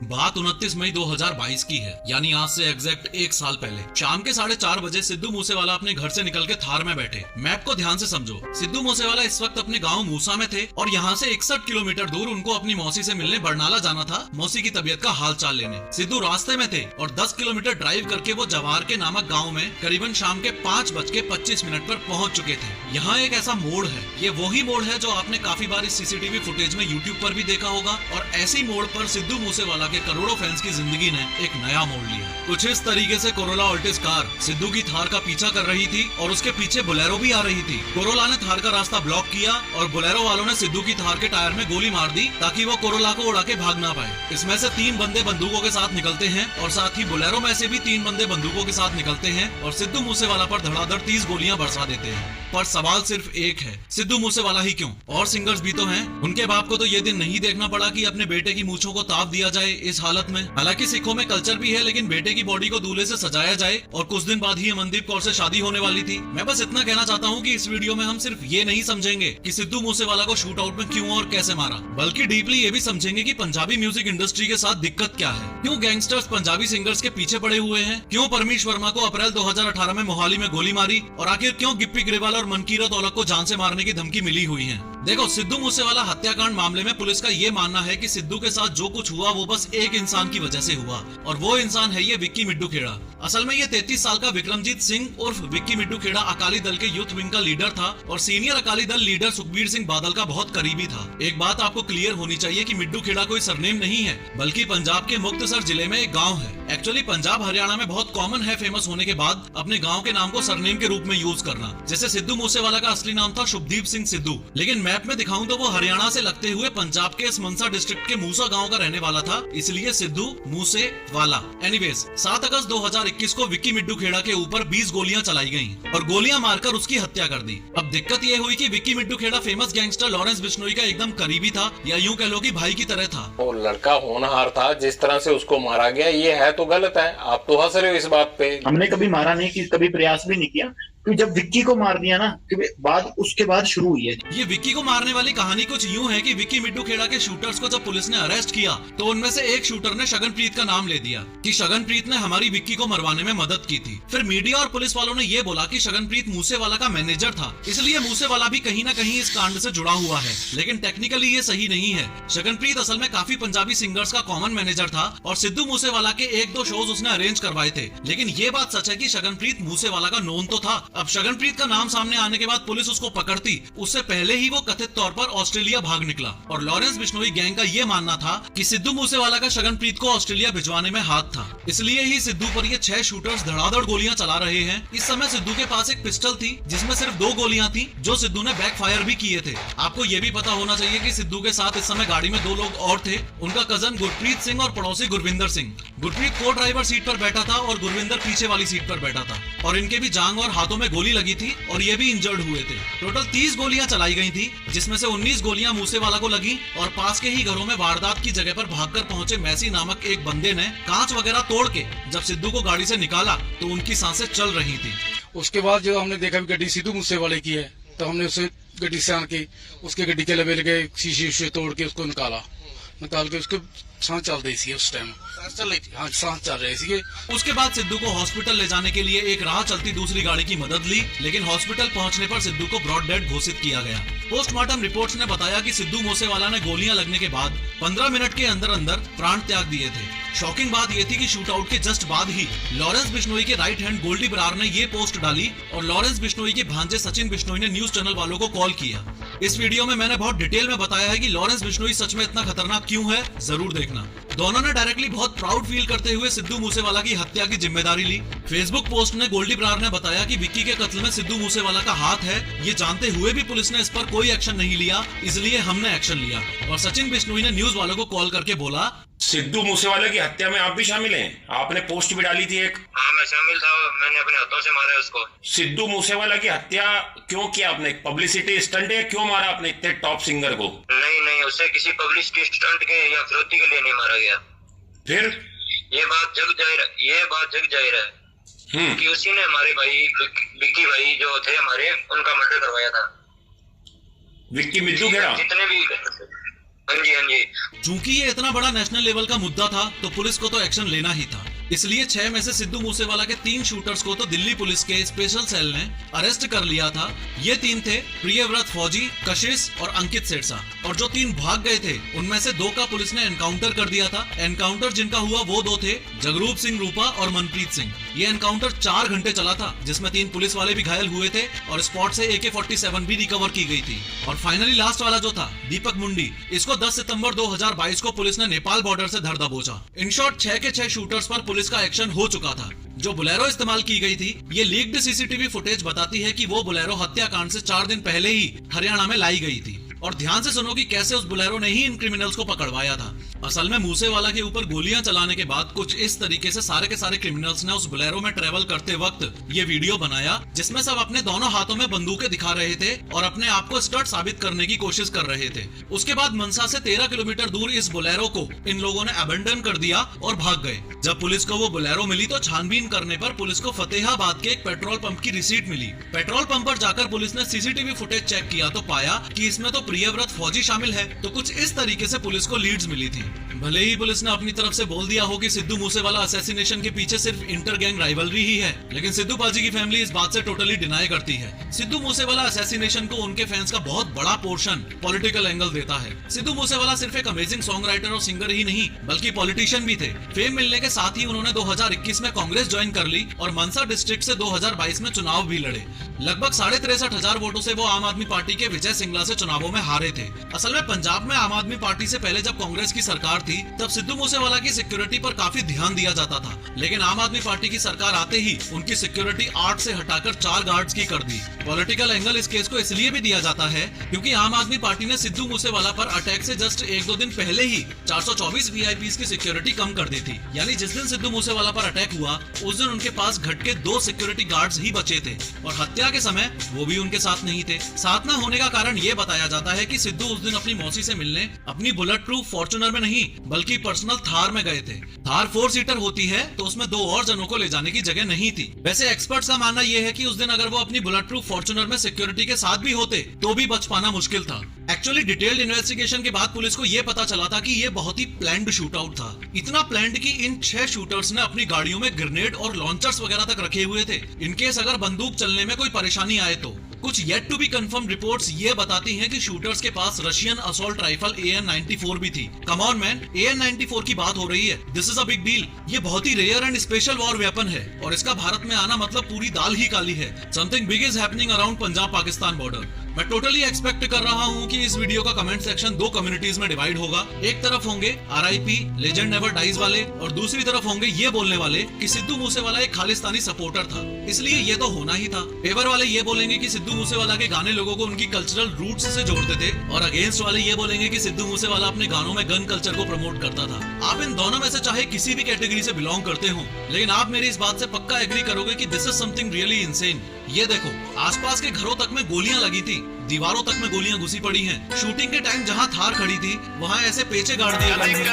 बात 29 मई 2022 की है, यानी आज से एग्जैक्ट एक साल पहले शाम के 4:30 बजे सिद्धू मूसेवाला अपने घर से निकल के थार में बैठे। मैप को ध्यान से समझो। सिद्धू मूसेवाला इस वक्त अपने गांव मूसा में थे और यहाँ से 61 किलोमीटर दूर उनको अपनी मौसी से मिलने बरनाला जाना था, मौसी की तबीयत का हाल चाल लेने। सिद्धू रास्ते में थे और 10 किलोमीटर ड्राइव करके वो जवार के नामक गाँव में करीबन शाम के 5:25 पर पहुँच चुके थे। यहाँ एक ऐसा मोड़ है, ये वही मोड़ है जो आपने काफी बार इस सीसीटीवी फुटेज में यूट्यूब पर भी देखा होगा, और ऐसी मोड़ पर सिद्धू मूसेवाला के करोड़ों फैंस की जिंदगी ने एक नया मोड़ लिया। कुछ इस तरीके से कोरोला ऑल्टिस कार सिद्धू की थार का पीछा कर रही थी और उसके पीछे बोलेरो भी आ रही थी। कोरोला ने थार का रास्ता ब्लॉक किया और बोलेरो वालों ने सिद्धू की थार के टायर में गोली मार दी ताकि वो कोरोला को उड़ा के भाग ना पाए। इसमें से 3 बंदे बंदूकों के साथ निकलते हैं और साथ ही बोलेरो में से भी 3 बंदे बंदूकों के साथ निकलते हैं और सिद्धू मूसेवाला पर धड़ाधड़ 30 गोलियां बरसा देते हैं। पर सवाल सिर्फ एक है, सिद्धू मूसेवाला ही क्यों? और सिंगर्स भी तो हैं। उनके बाप को तो ये दिन नहीं देखना पड़ा कि अपने बेटे की मूंछों को ताप दिया जाए इस हालत में। हालांकि सिखों में कल्चर भी है, लेकिन बेटे की बॉडी को दूल्हे से सजाया जाए और कुछ दिन बाद ही अमनदीप कौर से शादी होने वाली थी। मैं बस इतना कहना चाहता हूँ कि इस वीडियो में हम सिर्फ ये नहीं समझेंगे कि सिद्धू मूसेवाला को शूट आउट में क्यों और कैसे मारा, बल्कि डीपली ये भी समझेंगे कि पंजाबी म्यूजिक इंडस्ट्री के साथ दिक्कत क्या है, क्यों गैंगस्टर्स पंजाबी सिंगर्स के पीछे पड़े हुए हैं, क्यों परमीश वर्मा को अप्रैल 2018 में मोहाली में गोली मारी और आखिर क्यों गिप्पी ग्रेवाल और मनकीरत औलख को जान से मारने की धमकी मिली हुई है। देखो, सिद्धू मूसेवाला हत्याकांड मामले में पुलिस का ये मानना है कि सिद्धू के साथ जो कुछ हुआ वो बस एक इंसान की वजह से हुआ, और वो इंसान है ये विक्की मिड्डू खेड़ा। असल में ये 33 साल का विक्रमजीत सिंह उर्फ विक्की मिड्डू खेड़ा अकाली दल के यूथ विंग का लीडर था और सीनियर अकाली दल लीडर सुखबीर सिंह बादल का बहुत करीबी था। एक बात आपको क्लियर होनी चाहिए कि मिड्डू खेड़ा कोई सरनेम नहीं है, बल्कि पंजाब के मुक्तसर जिले में एक गाँव है। एक्चुअली पंजाब हरियाणा में बहुत कॉमन है फेमस होने के बाद अपने गाँव के नाम को सरनेम के रूप में यूज करना। जैसे सिद्धू मूसेवाला का असली नाम था शुभदीप सिंह सिद्धू, लेकिन मैप में दिखाऊं तो वो हरियाणा से लगते हुए पंजाब के मनसा डिस्ट्रिक्ट के मूसा गांव का रहने वाला था, इसलिए सिद्धू मूसेवाला। एनीवेज, 7 अगस्त 2021 को विक्की मिड्डू खेड़ा के ऊपर 20 गोलियां चलाई गईं और गोलियां मारकर उसकी हत्या कर दी। अब दिक्कत ये हुई कि विक्की मिड्डू खेड़ा फेमस गैंगस्टर लॉरेंस बिश्नोई का एकदम करीबी था, या यूं कह लो कि भाई की तरह था। वो लड़का होनहार था, जिस तरह से उसको मारा गया ये है तो गलत है। आप तो हंस रहे हो इस बात पे। हमने कभी मारा नहीं, कि कभी प्रयास भी नहीं किया, तो जब विक्की को मार दिया ना, उसके बाद शुरू हुई है। ये विक्की को मारने वाली कहानी कुछ यूं है कि विक्की मिड्डू खेड़ा के शूटर्स को जब पुलिस ने अरेस्ट किया तो उनमें से एक शूटर ने शगनप्रीत का नाम ले दिया कि शगनप्रीत ने हमारी विक्की को मरवाने में मदद की थी। फिर मीडिया और पुलिस वालों ने ये बोला कि शगनप्रीत मूसेवाला का मैनेजर था, इसलिए मूसेवाला भी कहीं ना कहीं इस कांड से जुड़ा हुआ है। लेकिन टेक्निकली ये सही नहीं है। शगनप्रीत असल में काफी पंजाबी सिंगर्स का कॉमन मैनेजर था और सिद्धू मूसेवाला के 1-2 शोज उसने अरेंज करवाए थे। लेकिन ये बात सच है कि शगनप्रीत मूसेवाला का नोन तो था। अब शगनप्रीत का नाम सामने आने के बाद पुलिस उसको पकड़ती, उससे पहले ही वो कथित तौर पर ऑस्ट्रेलिया भाग निकला। और लॉरेंस बिश्नोई गैंग का ये मानना था कि सिद्धू मूसेवाला का शगनप्रीत को ऑस्ट्रेलिया भिजवाने में हाथ था, इसलिए ही सिद्धू पर ये 6 शूटर्स धड़ाधड़ गोलियां चला रहे हैं। इस समय सिद्धू के पास एक पिस्टल थी जिसमें सिर्फ 2 गोलियां थी, जो सिद्धू ने बैकफायर भी किए थे। आपको ये भी पता होना चाहिए कि सिद्धू के साथ इस समय गाड़ी में 2 लोग और थे, उनका कजन गुरप्रीत सिंह और पड़ोसी गुरविंदर सिंह। गुरप्रीत को ड्राइवर सीट पर बैठा था और गुरविंदर पीछे वाली सीट पर बैठा था, और इनके भी जांग और हाथों में गोली लगी थी और ये भी इंजर्ड हुए थे। टोटल 30 गोलियां चलाई गई थी, जिसमें से 19 गोलियां मूसेवाला को लगी और पास के ही घरों में वारदात की जगह पर भागकर पहुंचे मैसी नामक एक बंदे ने कांच वगैरह तोड़ के जब सिद्धू को गाड़ी से निकाला तो उनकी सांसें चल रही थी। उसके बाद जब हमने देखा गड्डी सिद्धू मूसेवाले की है तो हमने उसे गड्डी से आन के उसके गड्डी के लेवल के शीशे तोड़ के उसको निकाल के उसके सांस चल रही थी। उस टाइम चल रही थी, हाँ सांस चल रही थी। उसके बाद सिद्धू को हॉस्पिटल ले जाने के लिए एक राह चलती दूसरी गाड़ी की मदद ली, लेकिन हॉस्पिटल पहुंचने पर सिद्धू को ब्रॉड डेड घोषित किया गया। पोस्टमार्टम रिपोर्ट्स ने बताया कि सिद्धू मूसेवाला ने गोलियां लगने के बाद 15 मिनट के अंदर अंदर प्राण त्याग दिए थे। शॉकिंग बात यह थी कि शूट आउट के जस्ट बाद ही लॉरेंस बिश्नोई के राइट हैंड गोल्डी बरार ने ये पोस्ट डाली और लॉरेंस बिश्नोई के भांजे सचिन बिश्नोई ने न्यूज चैनल वालों को कॉल किया। इस वीडियो में मैंने बहुत डिटेल में बताया है कि लॉरेंस बिश्नोई सच में इतना खतरनाक क्यों है, जरूर देखना। दोनों ने डायरेक्टली बहुत प्राउड फील करते हुए सिद्धू मूसेवाला की हत्या की जिम्मेदारी ली। फेसबुक पोस्ट में गोल्डी बरार ने बताया कि विक्की के कत्ल में सिद्धू मूसेवाला का हाथ है, ये जानते हुए भी पुलिस ने इस पर कोई एक्शन नहीं लिया, इसलिए हमने एक्शन लिया। और सचिन बिश्नोई ने न्यूज वालों को कॉल करके बोला, सिद्धू मूसेवाला की हत्या में आप भी शामिल हैं? आपने पोस्ट भी डाली थी एक। हाँ मैं शामिल था, मैंने अपने हाथों से मारा उसको। सिद्धू मूसेवाला की हत्या क्यों किया आपने? पब्लिसिटी स्टंट है? क्यों मारा आपने इतने टॉप सिंगर को? नहीं, उसे किसी पब्लिसिटी स्टंट के या फिरौती के लिए नहीं मारा गया। फिर ये बात जग जाहिर है कि उसी ने हमारे भाई विक्की भाई जो थे हमारे, उनका मर्डर करवाया था। विक्की मिड्डू खेड़ा? जितने भी हाँ जी हाँ जी। चूंकि ये इतना बड़ा नेशनल लेवल का मुद्दा था तो पुलिस को तो एक्शन लेना ही था। इसलिए 6 में से सिद्धू मूसेवाला के 3 शूटर्स को तो दिल्ली पुलिस के स्पेशल सेल ने अरेस्ट कर लिया था। ये 3 थे प्रियव्रत फौजी, कशिश और अंकित सिरसा। और जो 3 भाग गए थे उनमें से 2 का पुलिस ने एनकाउंटर कर दिया था। एनकाउंटर जिनका हुआ वो 2 थे, जगरूप सिंह रूपा और मनप्रीत सिंह। ये एनकाउंटर 4 घंटे चला था, जिसमें 3 पुलिस वाले भी घायल हुए थे और स्पॉट से AK-47 भी रिकवर की गई थी। और फाइनली लास्ट वाला जो था दीपक मुंडी, इसको 10 सितंबर 2022 को पुलिस ने नेपाल बॉर्डर से धर दबोचा। इन शॉर्ट 6 के 6 शूटर्स पर पुलिस का एक्शन हो चुका था। जो बुलेरो इस्तेमाल की गई थी, ये लीक्ड सीसीटीवी फुटेज बताती है कि वो बुलेरो हत्याकांड से 4 दिन पहले ही हरियाणा में लाई गई थी। और ध्यान से सुनो कि कैसे उस बुलेरो ने ही इन क्रिमिनल्स को पकड़वाया था। असल में मूसेवाला के ऊपर गोलियां चलाने के बाद कुछ इस तरीके से सारे के सारे क्रिमिनल्स ने उस बुलेरो में ट्रेवल करते वक्त ये वीडियो बनाया, जिसमें सब अपने दोनों हाथों में बंदूकें दिखा रहे थे और अपने आप को स्टड साबित करने की कोशिश कर रहे थे। उसके बाद मनसा से 13 किलोमीटर दूर इस बुलेरो को इन लोगों ने अबेंडन कर दिया और भाग गए। जब पुलिस को वो बुलेरो मिली तो छानबीन करने पर पुलिस को फतेहाबाद के एक पेट्रोल पंप की रिसीट मिली। पेट्रोल पंप पर जाकर पुलिस ने सीसीटीवी फुटेज चेक किया तो पाया कि इसमें तो प्रियव्रत फौजी शामिल है। तो कुछ इस तरीके से पुलिस को लीड्स मिली थी। भले ही पुलिस ने अपनी तरफ से बोल दिया हो कि सिद्धू मूसेवाला असैसिनेशन के पीछे सिर्फ इंटर गैंग राइवलरी ही है, लेकिन सिद्धू पाजी की फैमिली इस बात से टोटली डिनाई करती है। सिद्धू मूसेवाला असैसिनेशन को उनके फैंस का बहुत बड़ा पोर्शन पॉलिटिकल एंगल देता है। सिद्धू मूसेवाला सिर्फ एक अमेजिंग सॉन्ग राइटर और सिंगर ही नहीं बल्कि पॉलिटिशियन भी थे। फेम मिलने के साथ ही उन्होंने 2021 में कांग्रेस ज्वाइन कर ली और मनसा डिस्ट्रिक्ट से 2022 में चुनाव भी लड़े। लगभग 63,500 वोटों से वो आम आदमी पार्टी के विजय सिंगला से चुनावों में हारे थे। असल में पंजाब में आम आदमी पार्टी से पहले जब कांग्रेस की सरकार थी तब सिद्धू मूसेवाला की सिक्योरिटी पर काफी ध्यान दिया जाता था, लेकिन आम आदमी पार्टी की सरकार आते ही उनकी सिक्योरिटी 8 से हटाकर 4 गार्ड्स की कर दी। पॉलिटिकल एंगल इस केस को इसलिए भी दिया जाता है क्योंकि आम आदमी पार्टी ने सिद्धू मूसेवाला पर अटैक से जस्ट 1-2 दिन पहले ही 424 VIPs की सिक्योरिटी कम कर दी थी। यानी जिस दिन सिद्धू मूसेवाला पर अटैक हुआ उस दिन उनके पास घट के 2 सिक्योरिटी गार्ड्स ही बचे थे और हत्या के समय वो भी उनके साथ नहीं थे। साथ न होने का कारण ये बताया जाता है कि सिद्धू उस दिन अपनी मौसी से मिलने अपनी बुलेट प्रूफ फॉर्च्यूनर में नहीं बल्कि पर्सनल थार में गए थे। थार 4 सीटर होती है तो उसमें 2 और जनों को ले जाने की जगह नहीं थी। वैसे एक्सपर्ट्स का मानना यह है कि उस दिन अगर वो अपनी बुलेट प्रूफ फॉर्च्यूनर में सिक्योरिटी के साथ भी होते तो भी बच पाना मुश्किल था। एक्चुअली डिटेल्ड इन्वेस्टिगेशन के बाद पुलिस को यह पता चला था कि यह बहुत ही प्लान्ड शूट आउट था। इतना प्लान्ड कि इन 6 शूटर्स ने अपनी गाड़ियों में ग्रेनेड और लॉन्चर्स वगैरह तक रखे हुए थे इनकेस अगर बंदूक चलने में कोई परेशानी आए तो। कुछ yet to be confirm reports ये बताती हैं कि शूटर्स के पास रशियन असॉल्ट राइफल AN-94 भी थी। कम ऑन मैन, AN-94 की बात हो रही है, this is a big deal. ये बहुत ही rare and special war weapon है और इसका भारत में आना मतलब पूरी दाल ही काली है। Something big is happening around Punjab Pakistan border. मैं टोटली एक्सपेक्ट कर रहा हूँ कि इस वीडियो का कमेंट सेक्शन 2 कम्युनिटीज में डिवाइड होगा। एक तरफ होंगे RIP लेजेंड नेवर डाइज वाले और दूसरी तरफ होंगे ये बोलने वाले कि सिद्धू मूसेवाला एक खालिस्तानी सपोर्टर था, इसलिए ये तो होना ही था। फेवर वाले ये बोलेंगे कि सिद्धू मूसेवाला के गाने लोगों को उनकी कल्चरल रूट्स से जोड़ते थे और अगेंस्ट वाले ये बोलेंगे कि सिद्धू मूसेवाला अपने गानों में गन कल्चर को प्रमोट करता था। आप इन दोनों में से चाहे किसी भी कैटेगरी से बिलोंग करते हो, लेकिन आप मेरी इस बात से पक्का एग्री करोगे कि this is something really insane. ये देखो, आसपास के घरों तक में गोलियां लगी थी, दीवारों तक में गोलियां घुसी पड़ी हैं। शूटिंग के टाइम जहां थार खड़ी थी वहां ऐसे पेचे गाड़ दिए गए हैं।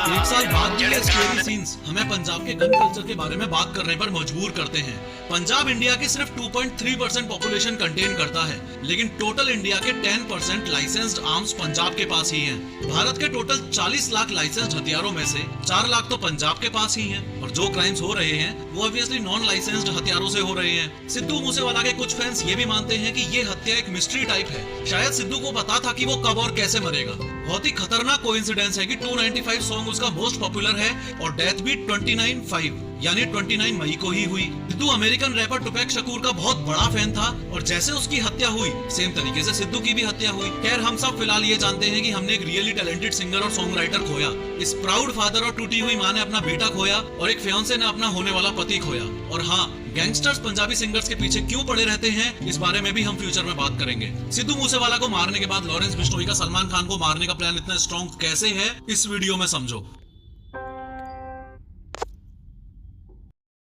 1 साल बाद भी ये स्केरी सीन्स हमें पंजाब के गन कल्चर के बारे में बात करने पर मजबूर करते हैं। पंजाब इंडिया की सिर्फ 2.3% पॉपुलेशन कंटेन करता है, लेकिन टोटल इंडिया के 10% लाइसेंस्ड आर्म्स पंजाब के पास ही हैं। भारत के टोटल 40 लाख लाइसेंस्ड हथियारों में से 4 लाख तो पंजाब के पास ही हैं और जो क्राइम्स हो रहे हैं वो ऑब्वियसली नॉन लाइसेंस्ड हथियारों से हो रहे हैं। सिद्धू मूसेवाला के कुछ फैंस ये भी मानते हैं कि ये हत्या एक मिस्ट्री टाइप है। शायद सिद्धू को पता था कि वो कब और कैसे मरेगा। बहुत ही खतरनाक कोइंसिडेंस है कि 295 सॉन्ग उसका मोस्ट पॉपुलर है और डेथ भी 29/5 यानी 29 मई को ही हुई। सिद्धू अमेरिकन रैपर टुपैक शकूर का बहुत बड़ा फैन था और जैसे उसकी हत्या हुई सेम तरीके से सिद्धू की भी हत्या हुई। खैर, हम सब फिलहाल ये जानते हैं कि हमने एक रियली टैलेंटेड सिंगर और सॉन्ग राइटर खोया। इस प्राउड फादर और टूटी हुई माँ ने अपना बेटा खोया और एक फियांसे ने अपना होने वाला पति खोया। और हाँ, गैंगस्टर्स पंजाबी सिंगर्स के पीछे क्यों पड़े रहते हैं इस बारे में भी हम फ्यूचर में बात करेंगे। सिद्धू मूसेवाला को मारने के बाद लॉरेंस बिश्नोई का सलमान खान को मारने का प्लान इतना स्ट्रॉन्ग कैसे है इस वीडियो में समझो।